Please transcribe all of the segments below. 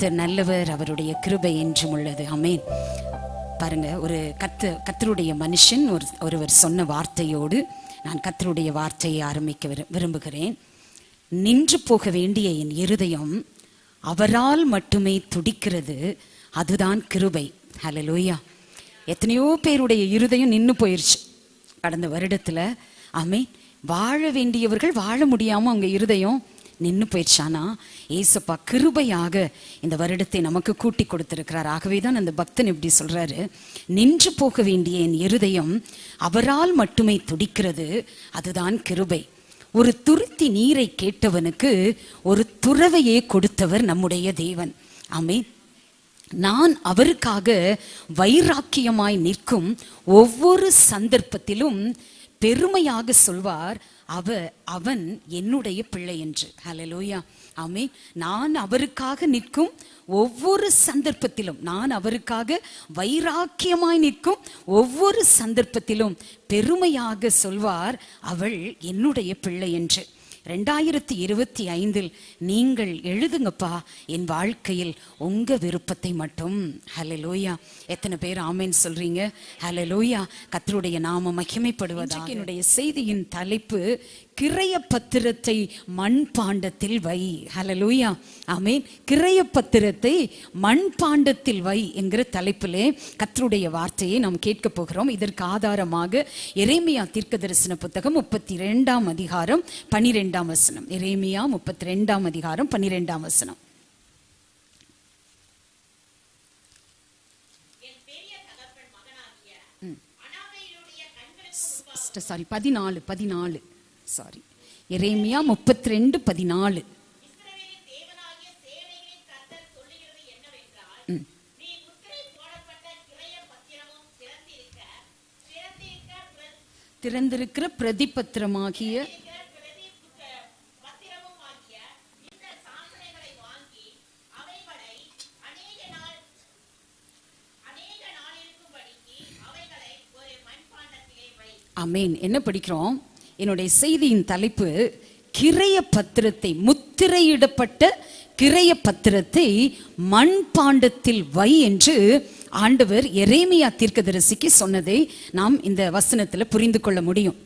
கர்த்தர் நல்லவர், அவருடைய கிருபை என்றும் உள்ளது. ஆமென். பாருங்க, ஒரு கர்த்தருடைய மனுஷன் ஒருவர் சொன்ன வார்த்தையோடு நான் கர்த்தருடைய வார்த்தையை ஆரம்பிக்க விரும்புகிறேன். நின்று போக வேண்டிய என் இருதயம் அவரால் மட்டுமே துடிக்கிறது, அதுதான் கிருபை. ஹல்லேலூயா. எத்தனையோ பேருடைய இருதயம் நின்று போயிருச்சு கடந்த வருடத்துல. ஆமென். வாழ வேண்டியவர்கள் வாழ முடியாம அவங்க இருதயம் நின்று போயிடுச்சானா, ஏசப்பா கிருபையாக இந்த வருடத்தை நமக்கு கூட்டி கொடுத்திருக்கிறார். ஆகவேதான் அந்த பக்தன் இப்படி சொல்றாரு, நின்று போக வேண்டிய என் இருதயம் அவரால் மட்டுமே துடிக்கிறது, அதுதான் கிருபை. ஒரு துருத்தி நீரை கேட்டவனுக்கு ஒரு துறவையே கொடுத்தவர் நம்முடைய தேவன். ஆமென். நான் அவருக்காக வைராக்கியமாய் நிற்கும் ஒவ்வொரு சந்தர்ப்பத்திலும் பெருமையாக சொல்வார், அவன் என்னுடைய பிள்ளை என்று. ஹல்லேலூயா. ஆமென். நான் அவருக்காக நிற்கும் ஒவ்வொரு சந்தர்ப்பத்திலும், நான் அவருக்காக வைராக்கியமாய் நிற்கும் ஒவ்வொரு சந்தர்ப்பத்திலும் பெருமையாக சொல்வார், அவள் என்னுடைய பிள்ளை என்று. 2025 நீங்கள் எழுதுங்கப்பா, என் வாழ்க்கையில் உங்க விருப்பத்தை மட்டும். ஹல்லேலூயா. எத்தனை பேர் ஆமென் சொல்றீங்க? ஹல்லேலூயா. கர்த்தருடைய நாமம் மகிமைப்படுவதாக. என்னுடைய செய்தியின் தலைப்பு, கிரைய பத்திரத்தை மண்பாண்டத்தில் வை. ஹல்லேலூயா. ஆமென். கிரைய பத்திரத்தை மண்பாண்டத்தில் வை என்கிற தலைப்பிலே கர்த்தருடைய வார்த்தையை நாம் கேட்க போகிறோம். இதற்கு ஆதாரமாக எரேமியா தீர்க்கதரிசன புத்தகம் 32ஆம் அதிகாரம் 12ஆம் வசனம். எரேமியா 32ஆம் அதிகாரம் 12ஆம் வசனம். சாரி 14 சாரி, எரேமியா 32:14. திறந்திருக்கிற பிரதிபத்திரமாகிய ஆமென். என்ன படிக்கிறோம்? என்னுடைய செய்தியின் தலைப்பு, கிரைய பத்திரத்தை, முத்திரையிடப்பட்ட கிரைய பத்திரத்தை மண்பாண்டத்தில் வை என்று ஆண்டவர் எரேமியா தீர்க்கதரிசிக்கு சொன்னதை நாம் இந்த வசனத்துல புரிந்து கொள்ள முடியும்.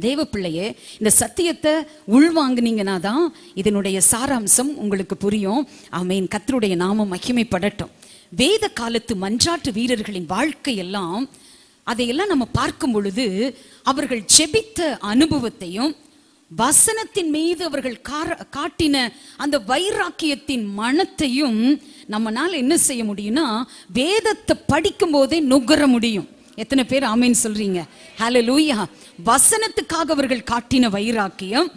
தேவ பிள்ளையே, இந்த சத்தியத்தை உள்வாங்கினீங்கன்னா தான் இதனுடைய சாராம்சம் உங்களுக்கு புரியும். ஆமென். கர்த்தருடைய நாமம் மகிமைப்படட்டும். வேத காலத்து மன்றாட்டு வீரர்களின் வாழ்க்கை எல்லாம், அதையெல்லாம் நம்ம பார்க்கும் பொழுது அவர்கள் ஜெபித்த அனுபவத்தையும் வசனத்தின் மீது அவர்கள் காட்டின அந்த வைராக்கியத்தின் மனத்தையும் நம்மளால என்ன செய்ய முடியும்னா, வேதத்தை படிக்கும் போதே நுகர முடியும். எத்தனை பேர் ஆமென் சொல்றீங்க? ஹல்லேலூயா. வசனத்துக்காக அவர்கள் காட்டின வைராக்கியம்,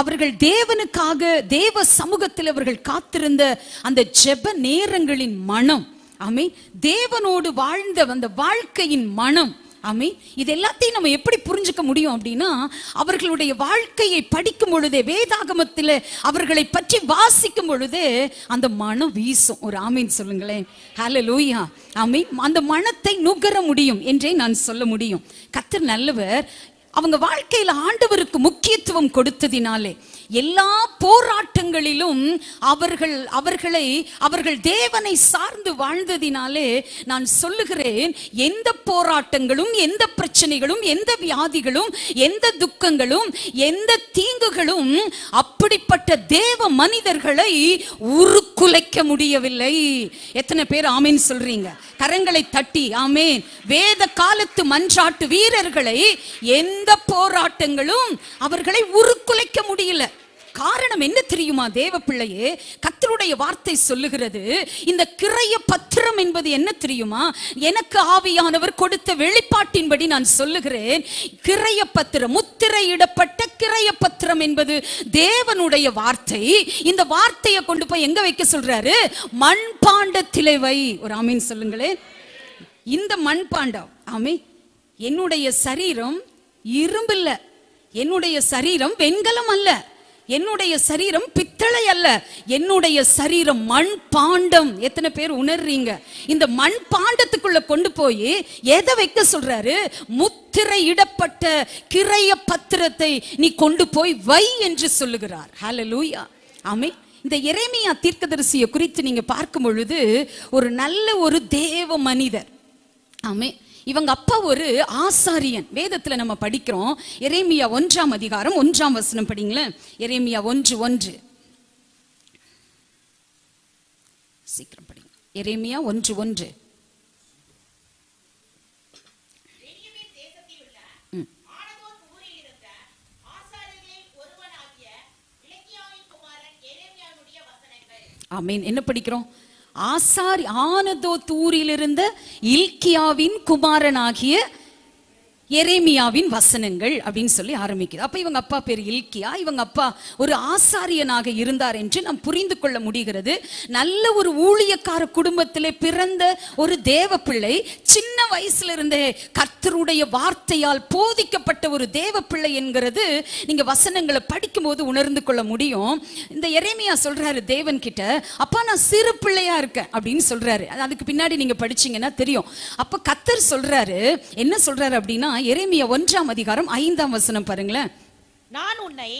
அவர்கள் தேவனுக்காக தேவ சமூகத்தில் அவர்கள் காத்திருந்த அந்த ஜெப நேரங்களின் மனம், ஆமென், தேவனோடு வாழ்ந்த அந்த வாழ்க்கையின் மனம், ஆமென், இது எல்லாத்தையும் நம்ம எப்படி புரிஞ்சுக்க முடியும் அப்படின்னா, அவர்களுடைய வாழ்க்கையை படிக்கும் பொழுதே, வேதாகமத்தில் அவர்களை பற்றி வாசிக்கும் பொழுதே அந்த மனம் வீசும். ஒரு ஆமீன் சொல்லுங்களேன். ஹல்லேலூயா. ஆமீன். அந்த மனத்தை நுகர முடியும் என்றே நான் சொல்ல முடியும். கர்த்தர் நல்லவர். அவங்க வாழ்க்கையில ஆண்டவருக்கு முக்கியத்துவம் கொடுத்ததினாலே, எல்லா போராட்டங்களிலும் அவர்கள் தேவனை சார்ந்து வாழ்ந்ததினாலே, நான் சொல்லுகிறேன், எந்த போராட்டங்களும், எந்த பிரச்சனைகளும், எந்த வியாதிகளும், எந்த துக்கங்களும், எந்த தீங்குகளும் அப்படிப்பட்ட தேவ மனிதர்களை உருக்குலைக்க முடியவில்லை. எத்தனை பேர் ஆமீன் சொல்றீங்க? கரங்களை தட்டி ஆமேன். வேத காலத்து மன்றாட்டு வீரர்களை எந்த போராட்டங்களும் அவர்களை உருக்குலைக்க முடியல. காரணம் என்ன தெரியுமா தேவ பிள்ளையே? கர்த்தருடைய வார்த்தை சொல்லுகிறது, இந்த கிரைய பத்திரம் என்பது என்ன தெரியுமா? எனக்கு ஆவியானவர் கொடுத்த வெளிப்பாட்டின்படி நான் சொல்லுகிறேன், கிரைய பத்திரம், முத்திரையிடப்பட்ட கிரைய பத்திரம் என்பது தேவனுடைய வார்த்தை. இந்த வார்த்தையை கொண்டு போய் எங்க வைக்க சொல்றாரு? மண்பாண்டத்திலே வை. ஒரு ஆமீன் சொல்லுங்களேன். இந்த மண்பாண்டம், ஆமீன், என்னுடைய சரீரம் இரும்பில்ல, என்னுடைய சரீரம் வெண்கலம் அல்ல, என்னுடைய சரீரம் பித்தளை அல்ல, என்னுடைய சரீரம் மண் பாண்டம். எத்தனை பேர் உணர்றீங்க? இந்த மண் பாண்டத்துக்குள்ள கொண்டு போய் எதை வைக்க சொல்றாரு? முத்திரையிடப்பட்ட கிரைய பத்திரத்தை நீ கொண்டு போய் வை என்று சொல்லுகிறார். ஹல்லேலூயா. ஆமென். இந்த எரேமியா தீர்க்கதரிசியை குறித்து நீங்க பார்க்கும் பொழுது ஒரு நல்ல ஒரு தேவ மனிதர். ஆமே, இவங்க அப்பா ஒரு ஆசாரியன். வேதத்துல நம்ம படிக்கிறோம், எரேமியா 1ஆம் அதிகாரம் 1ஆம் வசனம் படிங்களேன். எரேமியா 1:1 சீக்கிரம் படிங்க. எரேமியா 1:1. ஆமீன். என்ன படிக்கிறோம்? ஆனதோத் ஊரில் இருந்த இல்க்கியாவின் குமாரனாகிய எரேமியாவின் வசனங்கள் அப்படின்னு சொல்லி ஆரம்பிக்குது. அப்ப இவங்க அப்பா பேர் இல்க்கியா, இவங்க அப்பா ஒரு ஆசாரியனாக இருந்தார் என்று நாம் புரிந்து கொள்ள முடிகிறது. நல்ல ஒரு ஊழியக்கார குடும்பத்திலே பிறந்த ஒரு தேவ பிள்ளை, சின்ன வயசுல இருந்தே கர்த்தருடைய வார்த்தையால் போதிக்கப்பட்ட ஒரு தேவ பிள்ளை என்கிறது நீங்க வசனங்களை படிக்கும் போது உணர்ந்து கொள்ள முடியும். இந்த எரேமியா சொல்றாரு தேவன் கிட்ட, அப்பா நான் சிறு பிள்ளையா இருக்கேன் அப்படின்னு சொல்றாரு. அதுக்கு பின்னாடி நீங்க படிச்சீங்கன்னா தெரியும். அப்ப கர்த்தர் சொல்றாரு, என்ன சொல்றாரு அப்படின்னா, எரேமியா 1ஆம் அதிகாரம் 5ஆம் வசனம் பாருங்களேன். நான் உன்னை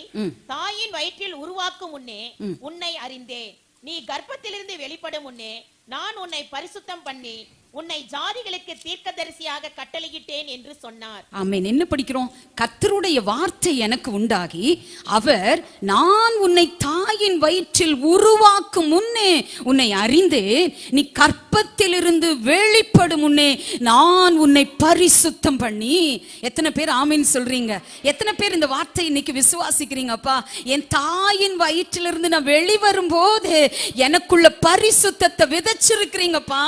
தாயின் வயிற்றில் உருவாக்கும் முன்னே உன்னை அறிந்தேன், நீ கர்ப்பத்திலிருந்து வெளிப்படும் முன்னே நான் உன்னை பரிசுத்தம் பண்ணி உன்னை ஜாதிகளுக்கு தீர்க்கதரிசியாக கட்டளையிட்டேன் என்று சொன்னார். ஆமென். என்ன படிக்கிறோம்? கர்த்தருடைய வார்த்தை எனக்கு உண்டாகி, அவர் நான் உன்னை தாயின் வயிற்றில் உருவாக்கும் முன்னே உன்னை அறிந்தேன், நீ கர்ப்பத்திலிருந்து வெளிப்படும் முன்னே நான் உன்னை பரிசுத்தம் பண்ணி. எத்தனை பேர் ஆமென் சொல்றீங்க? எத்தனை பேர் இந்த வார்த்தை இன்னைக்கு விசுவாசிக்கிறீங்க? அப்பா, என் தாயின் வயிற்றிலிருந்து நான் வெளிவரும் போது எனக்குள்ள பரிசுத்தத்தை விதைச்சிருக்கிறீங்கப்பா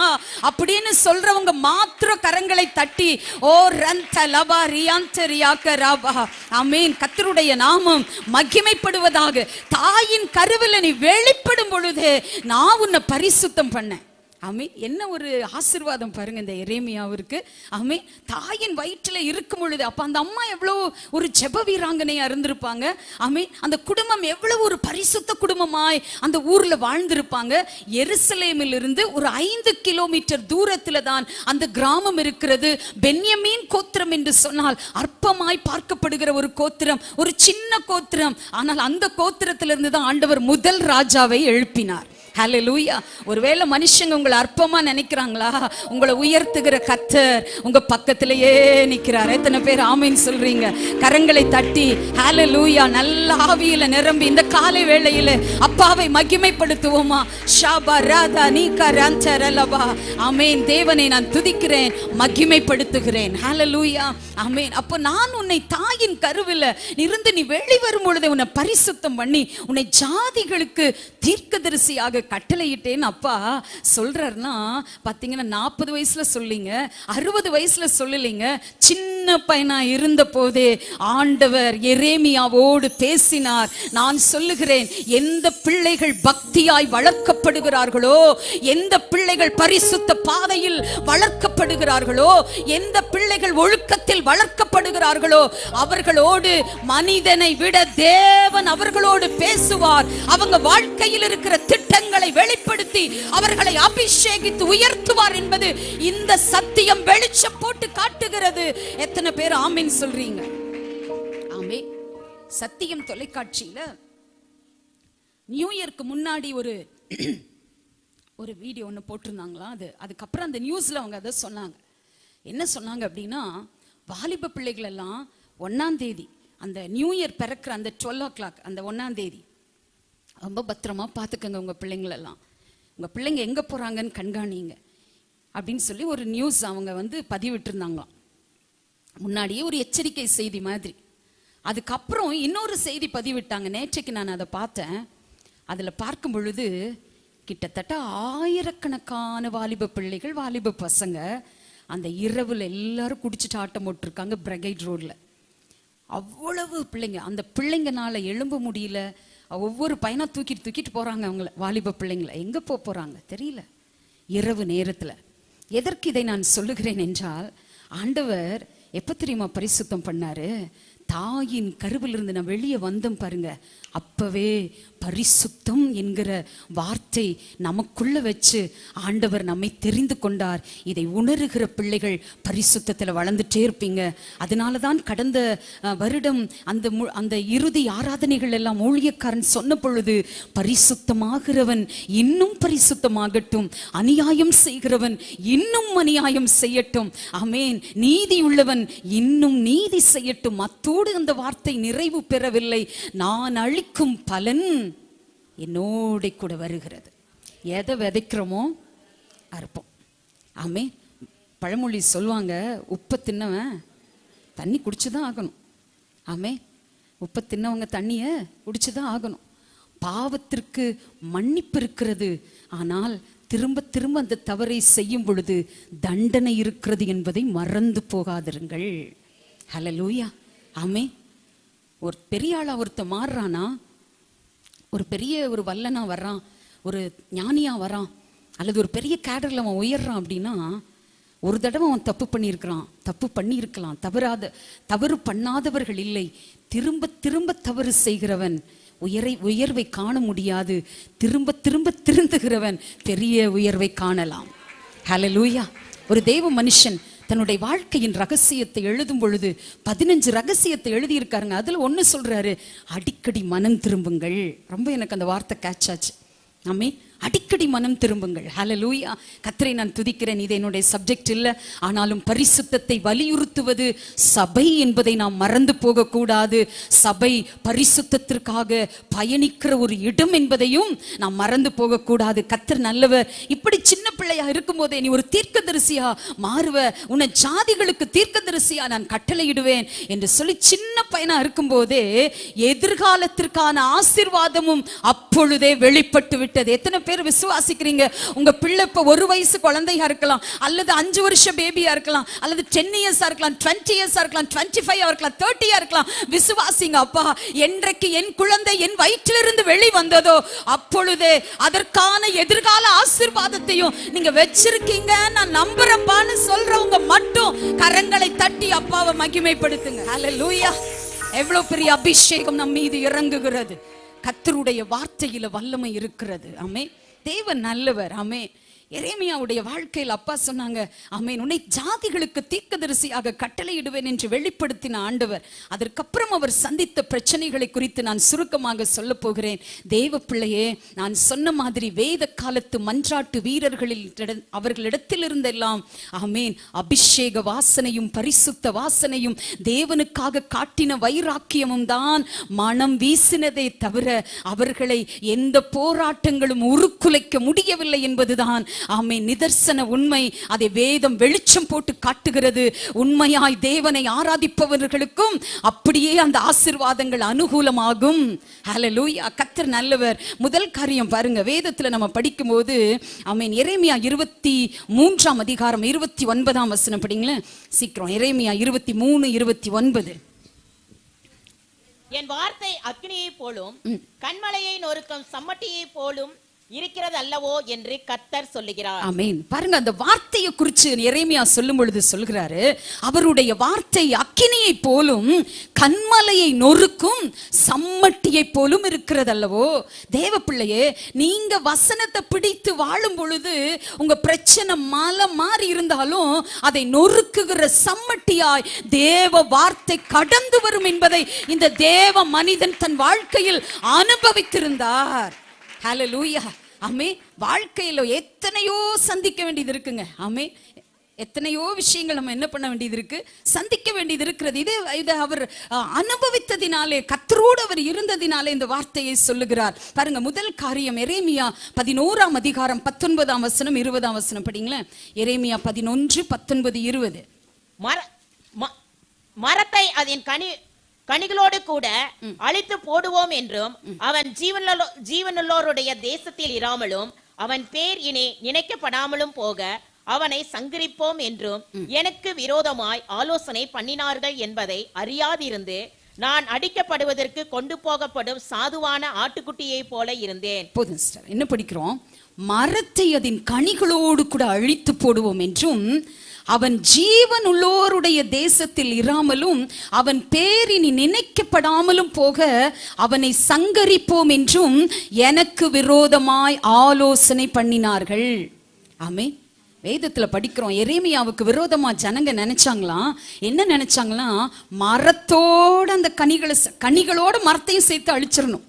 அப்படின்னு சொல்றவங்க மாத்திரம் கரங்களை தட்டி ஓ ரந்த லபா ரியாந்தரியாக்க ராபா. ஆமென். கர்த்தருடைய நாமம் மகிமைப்படுவதாக. தாயின் கருவில நீ வெளிப்படும் பொழுது நான் உன்னை பரிசுத்தம் பண்ணேன். ஆமென். என்ன ஒரு ஆசீர்வாதம் பாருங்க இந்த எரேமியாவிற்கு. ஆமென். தாயின் வயிற்றில் இருக்கும் பொழுது அப்ப அந்த அம்மா எவ்வளவு ஒரு ஜெப வீராங்கனையா இருந்திருப்பாங்க. ஆமென். அந்த குடும்பம் எவ்வளவு ஒரு பரிசுத்த குடும்பமாய் அந்த ஊர்ல வாழ்ந்திருப்பாங்க. எருசலேமில் இருந்து ஒரு 5 கிலோமீட்டர் தூரத்துல தான் அந்த கிராமம் இருக்கிறது. பென்யமீன் கோத்திரம் என்று சொன்னால் அற்பமாய் பார்க்கப்படுகிற ஒரு கோத்திரம், ஒரு சின்ன கோத்திரம். ஆனால் அந்த கோத்திரத்திலிருந்து தான் ஆண்டவர் முதல் ராஜாவை எழுப்பினார். ஹல்லேலூயா. ஒருவேளை மனுஷங்க உங்களை அற்பமா நினைக்கிறாங்களா? உங்களை உயர்த்துகிற கர்த்தர் உங்க பக்கத்திலேயே நிற்கிறார். எத்தனை பேர் ஆமென் சொல்றீங்க? கரங்களை தட்டி ஹல்லேலூயா. நல்ல ஆவியில நிரம்பி இந்த காலை வேளையில அப்பாவை மகிமைப்படுத்துவோமா? ஷாபா ராதா நீகா ரந்தரலபா. ஆமென். தேவனை நான் துதிக்கிறேன், மகிமைப்படுத்துகிறேன். ஹல்லேலூயா. ஆமென். அப்போ நான் உன்னை தாயின் கருவில இருந்து நீ வெளிவரும் பொழுது உன்னை பரிசுத்தம் பண்ணி உன்னை ஜாதிகளுக்கு தீர்க்கதரிசியாக கட்டளையிட்டேன்னு அப்பா சொல்றாருன்னா பாத்தீங்கன்னா 40 வயசுல சொல்லிங்க, 60 வயசுல சொல்லலைங்க. சின்ன பையனா இருந்த போதே ஆண்டவர் எரேமியாவோடு பேசினார். நான் சொல்லுகிறேன், எந்த பிள்ளைகள் பக்தியாய் வளர்க்கப்படுகிறார்களோ, எந்த பிள்ளைகள் பரிசுத்த பாதையில் வளர்க்கப்படுகிறார்களோ, எந்த பிள்ளைகள் ஒழுக்கத்தில் வளர்க்கப்படுகிறார்களோ அவர்களோடு மனிதனை விட தேவன் அவர்களோடு பேசுவார். அவங்க வாழ்க்கையில் இருக்கிற திட்டங்களை வெளிப்படுத்தி அவர்களை அபிஷேகித்து உயர்த்துவார் என்பது இந்த சத்தியம் வெளிச்சம் போட்டு காட்டுகிறது. எத்தனை பேர் ஆமென் சொல்றீங்க? ஆமென். சத்தியம் தொலைக்காட்சியில நியூ இயர்க்கு முன்னாடி ஒரு வீடியோ ஒன்று போட்டிருந்தாங்களா. அதுக்கப்புறம் அந்த நியூஸ்ல அவங்க அதை சொன்னாங்க. என்ன சொன்னாங்க அப்படின்னா, வாலிப பிள்ளைகள் எல்லாம் 1ஆம் தேதி அந்த நியூ இயர் பிறக்கிற அந்த 12 o'clock அந்த 1ஆம் தேதி ரொம்ப பத்திரமா பார்த்துக்கங்க உங்க பிள்ளைங்களெல்லாம். உங்க பிள்ளைங்க எங்க போறாங்கன்னு கண்காணிங்க அப்படின்னு சொல்லி ஒரு நியூஸ் அவங்க பதிவிட்டு இருந்தாங்களாம். முன்னாடியே ஒரு எச்சரிக்கை செய்தி மாதிரி. அதுக்கப்புறம் இன்னொரு செய்தி பதிவிட்டாங்க. நேற்றைக்கு நான் அதை பார்த்தேன். அதுல பார்க்கும் பொழுது கிட்டத்தட்ட 1000கணக்கான வாலிப பிள்ளைகள், வாலிப பசங்க அந்த இரவுல எல்லாரும் குடிச்சிட்டு ஆட்டம் போட்டிருக்காங்க பிரைகைட் ரோட்ல. அவ்வளவு பிள்ளைங்க. அந்த பிள்ளைங்கனால எழும்ப முடியல. ஒவ்வொரு பையனா தூக்கிட்டு போறாங்க அவங்கள, வாலிப பிள்ளைங்களை. எங்க போறாங்க தெரியல இரவு நேரத்துல. எதற்கு இதை நான் சொல்லுகிறேன் என்றால், ஆண்டவர் எப்ப தெரியுமா பரிசுத்தம் பண்ணாரு? தாயின் கருவிலிருந்து நான் வெளியே வந்தோம் பாருங்க, அப்பவே பரிசுத்தம் என்கிற வார்த்தை நமக்குள்ள வச்சு ஆண்டவர் நம்மை தெரிந்து கொண்டார். இதை உணர்கிற பிள்ளைகள் பரிசுத்தத்தில் வளர்ந்துட்டே இருப்பீங்க. அதனால தான் கடந்த வருடம் அந்த இறுதி ஆராதனைகள் எல்லாம் ஊழியக்காரன் சொன்ன பொழுது, பரிசுத்தமாகிறவன் இன்னும் பரிசுத்தமாகட்டும், அநியாயம் செய்கிறவன் இன்னும் அநியாயம் செய்யட்டும், ஆமென், நீதி உள்ளவன் இன்னும் நீதி செய்யட்டும். அத்தோடு அந்த வார்த்தை நிறைவு பெறவில்லை. நான் அளிக்கும் பலன் என்னோட கூட வருகிறது. எதை விதைக்கிறோமோ அறுப்போம். ஆமே, பழமொழி சொல்லுவாங்க, உப்பை தின்னவன் தண்ணி குடிச்சுதான் ஆகணும். ஆமே, உப்பை தின்னவங்க தண்ணியை குடிச்சுதான் ஆகணும். பாவத்திற்கு மன்னிப்பு இருக்கிறது, ஆனால் திரும்ப திரும்ப அந்த தவறை செய்யும் பொழுது தண்டனை இருக்கிறது என்பதை மறந்து போகாதிருங்கள். ஹல்லேலூயா. ஆமே, ஒரு பெரிய ஆளா ஒருத்த மாறுறானா, ஒரு பெரிய ஒரு வல்லனா வர்றான், ஒரு ஞானியா வரான், அல்லது ஒரு பெரிய கேடர்ல அவன் உயர்றான் அப்படின்னா, ஒரு தடவை அவன் தப்பு பண்ணியிருக்கலாம். தவறு பண்ணாதவர்கள் இல்லை. திரும்ப திரும்ப தவறு செய்கிறவன் உயர்வை காண முடியாது. திரும்ப திரும்ப திருந்துகிறவன் பெரிய உயர்வை காணலாம். ஹல்லேலூயா. ஒரு தேவ மனுஷன் தன்னுடைய வாழ்க்கையின் ரகசியத்தை எழுதும் பொழுது 15 ரகசியத்தை எழுதியிருக்காருங்க. அதுல ஒண்ணு சொல்றாரு, அடிக்கடி மனம் திரும்புங்கள். ரொம்ப எனக்கு அந்த வார்த்தை கேட்ச் ஆச்சு. ஆமென், அடிக்கடி மனம் திரும்புங்கள். ஹல்லேலூயா. கர்த்தரை நான் துதிக்கிறேன். இது என்னுடைய சப்ஜெக்ட் இல்லை, ஆனாலும் பரிசுத்தத்தை வலியுறுத்துவது சபை என்பதை நாம் மறந்து போகக்கூடாது. சபை பரிசுத்தத்திற்காக பயணிக்கிற ஒரு இடம் என்பதையும் நாம் மறந்து போகக்கூடாது. கர்த்தர் நல்லவர். இப்படி சின்ன பிள்ளையா இருக்கும் போதே நீ ஒரு தீர்க்கதரிசியா மாறுவ, உன்னை ஜாதிகளுக்கு தீர்க்கதரிசியா நான் கட்டளையிடுவேன் என்று சொல்லி சின்ன பையனா இருக்கும் போதே எதிர்காலத்திற்கான ஆசீர்வாதமும் அப்பொழுதே வெளிப்பட்டு விட்டது. எத்தனை பேர் விசுவாசிக்கிறீங்க? உங்க பிள்ளை இப்ப 1 வயசு குழந்தையா இருக்கலாம், அல்லது 5 வருஷம் பேபியா இருக்கலாம், அல்லது 10 இயர்ஸா இருக்கலாம், 20 இயர்ஸா இருக்கலாம், 25 இருக்கலாம், 30 இருக்கலாம். விசுவாசிங்க, அப்பா என்றைக்கு என் குழந்தை என் வயிற்றிலிருந்து வெளி வந்ததோ அப்பொழுதே அதற்கான எதிர்கால ஆசீர்வாதத்தையும் நீங்க வச்சிருக்கீங்க. நான் நம்புறப்பான்னு சொல்றவங்க மட்டும் கரங்களை தட்டி அப்பாவை மகிமைப்படுத்துங்க. ஹல்லேலூயா. எவ்வளவு பெரிய அபிஷேகம் நம் மீது இறங்குகிறது. கர்த்தருடைய வார்த்தையில வல்லமை இருக்கிறது. ஆமென். தேவன் நல்லவர். ஆமென். எரேமியாவுடைய வாழ்க்கையில் அப்பா சொன்னாங்க, ஆமென், உன்னை ஜாதிகளுக்கு தீர்க்கதரிசியாக கட்டளையிடுவேன் என்று வெளிப்படுத்தின ஆண்டவர். அதற்கப்புறம் அவர் சந்தித்த பிரச்சனைகளை குறித்து நான் சுருக்கமாக சொல்ல போகிறேன். தேவ பிள்ளையே, நான் சொன்ன மாதிரி வேத காலத்து மன்றாட்டு அவர்களிடத்திலிருந்தெல்லாம் ஆமென் அபிஷேக வாசனையும் பரிசுத்த வாசனையும் தேவனுக்காக காட்டின வைராக்கியமும் தான் மனம் வீசினதே தவிர அவர்களை எந்த போராட்டங்களும் உருக்குலைக்க முடியவில்லை என்பதுதான் ஆமென் நிதர்சன உண்மை. அதை வேதம் வெளிச்சம் போட்டு காட்டுகிறது. உண்மையாய் தேவனை ஆராதிப்பவர்களுக்கும் அப்படியே அந்த ஆசீர்வாதங்கள் அனுகூலமாகும். ஹல்லேலூயா. கர்த்தர் நல்லவர். முதல் காரியம் பாருங்க, வேதத்துல நம்ம படிக்கும்போது ஆமென் எரேமியா 23ஆம் அதிகாரம் 29ஆம் வசனம் படிங்களேன் சீக்கிரம். எரேமியா 23:29. என் வார்த்தை அக்னியை போலும் கண்மலையை நொறுக்கும் சம்மட்டியை போலும் இருக்கிறது அல்லவோ என்று கர்த்தர் சொல்லுகிறார். ஆமென். பாருங்க, அந்த வார்த்தையை குறித்து எரேமியா சொல்லும் பொழுது சொல்கிறாரு, அவருடைய வார்த்தை அக்கினியை போலும் கண்மலையை நொறுக்கும் சம்மட்டியை போலும் இருக்கிறது அல்லவோ. தேவ பிள்ளையே, நீங்க வசனத்தை பிடித்து வாழும் பொழுது உங்க பிரச்சனை மலை மாறி இருந்தாலும் அதை நொறுக்குகிற சம்மட்டியாய் தேவ வார்த்தை கடந்து வரும் என்பதை இந்த தேவ மனிதன் தன் வாழ்க்கையில் அனுபவித்திருந்தார். ஹல்லேலூயா. ஆமே, வாழ்க்கையில எத்தனையோ சந்திக்க வேண்டியது இருக்குங்க. ஆமே, எத்தனையோ விஷயங்கள் நம்ம என்ன பண்ண வேண்டியது இருக்கு, சந்திக்க வேண்டியது இருக்கிறது. இதை அவர் அனுபவித்ததினாலே, கர்த்தரோடு அவர் இருந்ததினாலே இந்த வார்த்தையை சொல்லுகிறார். பாருங்க, முதல் காரியம் எரேமியா 11ஆம் அதிகாரம் 19ஆம் வசனம் 20ஆம் வசனம் படிங்களேன். எரேமியா 11, 19, 20. மரத்தை அதன் கனிகளோடு கூட அழித்து போடுவோம் என்றும் அவன் ஜீவனுள்ளோருடைய தேசத்தில் இராமலும் அவன் பேர் இனி நினைக்கப்படாமலும் போக அவனை சங்கரிப்போம் என்றும் எனக்கு விரோதமாய் ஆலோசனை பண்ணினார்கள் என்பதை அறியாதிருந்து நான் அடிக்கப்படுவதற்கு கொண்டு போகப்படும் சாதுவான ஆட்டுக்குட்டியை போல இருந்தேன். போதும் சிஸ்டர், என்ன படிக்கிறோம்? மரத்தை அதன் கனிகளோடு கூட அழித்து போடுவோம் என்றும் அவன் ஜீவன் உள்ளோருடைய தேசத்தில் இராமலும் அவன் பேரினி நினைக்கப்படாமலும் போக அவனை சங்கரிப்போம் என்றும் எனக்கு விரோதமாய் ஆலோசனை பண்ணினார்கள். ஆமென். வேதத்துல படிக்கிறோம், எரேமியாவுக்கு விரோதமா ஜனங்க நினைச்சாங்களாம். என்ன நினைச்சாங்களாம்? மரத்தோட அந்த கனிகளோட மரத்தையும் சேர்த்து அழிச்சிடணும்.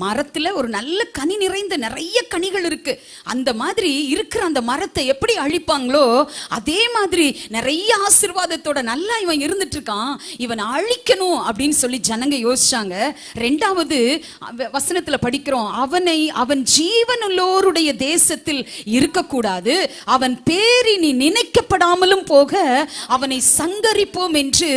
மரத்துல ஒரு நல்ல கனி நிறைந்த நிறைய கனிகள் இருக்கு, அந்த மாதிரி இருக்கிற அந்த மரத்தை எப்படி அழிப்பாங்களோ அதே மாதிரி நிறைய ஆசீர்வாதத்தோட நல்லா இவன் இருந்துட்டு இருக்கான், இவன் அழிக்கணும் அப்படின்னு சொல்லி ஜனங்க யோசிச்சாங்க. ரெண்டாவது வசனத்துல படிக்கிறோம், அவன் ஜீவனுள்ளோருடைய தேசத்தில் இருக்கக்கூடாது, அவன் பேரினி நினைக்கப்படாமலும் போக அவனை சங்கரிப்போம் என்று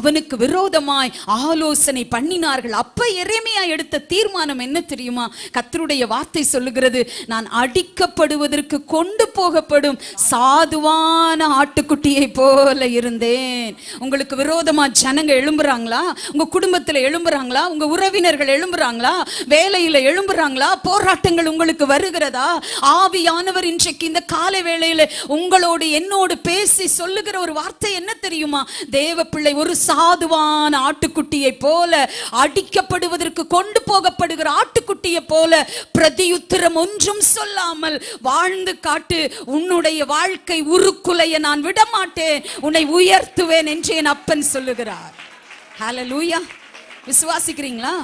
அவனுக்கு விரோதமாய் ஆலோசனை பண்ணினார்கள். அப்ப எரேமியா எடுத்த தீர்மானம் என்ன தெரியுமா? கர்த்தருடைய வார்த்தை சொல்லுகிறது, நான் அடிக்கப்படுவதற்கு கொண்டு போகப்படும் சாதுவான ஆட்டுக்குட்டியை போல இருந்தேன். உங்களுக்கு விரோதமா ஜனங்க எழும்புறாங்களா? உங்க குடும்பத்துல எழும்புறாங்களா? உங்க உறவினர்கள் எழும்புறாங்களா? வேலையில எழும்புறாங்களா? போராட்டங்கள் உங்களுக்கு வருகிறதா? ஆவியானவர் இன்றைக்கு இந்த காலை வேளையில உங்களோடு என்னோடு பேசி சொல்லுகிற ஒரு வார்த்தை என்ன தெரியுமா? தேவ பிள்ளை, ஒரு சாதுவான ஆட்டுக்குட்டியை போல, அடிக்கப்படுவதற்கு கொண்டு போகப்படுகிற ஆட்டுக்குட்டியை போல பிரதியுத்தரம் ஒன்றும் சொல்லாமல் வாழ்ந்து காட்டு. உன்னுடைய வாழ்க்கை உருக்குலைய நான் விடமாட்டேன், உன்னை உயர்த்துவேன் என்று என் அப்பன் சொல்லுகிறார். ஹல்லேலூயா. விசுவாசிக்கிறீங்களா?